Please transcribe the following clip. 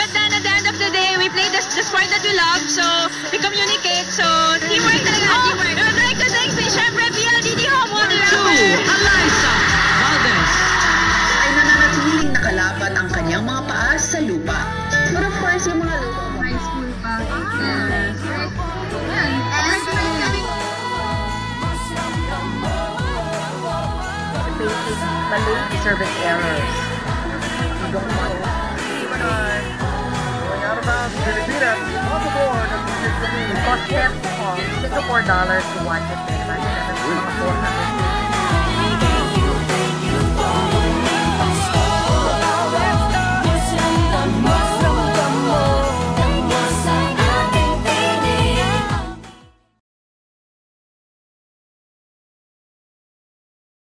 but then at the end of the day, we play the sport that we love, so we communicate, so teamwork talaga, teamwork. We would like to thank si syempre PLDT Homeowner. Alyssa Valdez. Ay nananatiling nakalapat ang kanyang mga paa sa lupa. But of course, yung mga lupa. High school pa. Yes. Facing Malay service errors. We don't want to. Going out of bounds, Pilipinas on the board at the 6 It cost them $64 to watch it. Imagine that's mga 400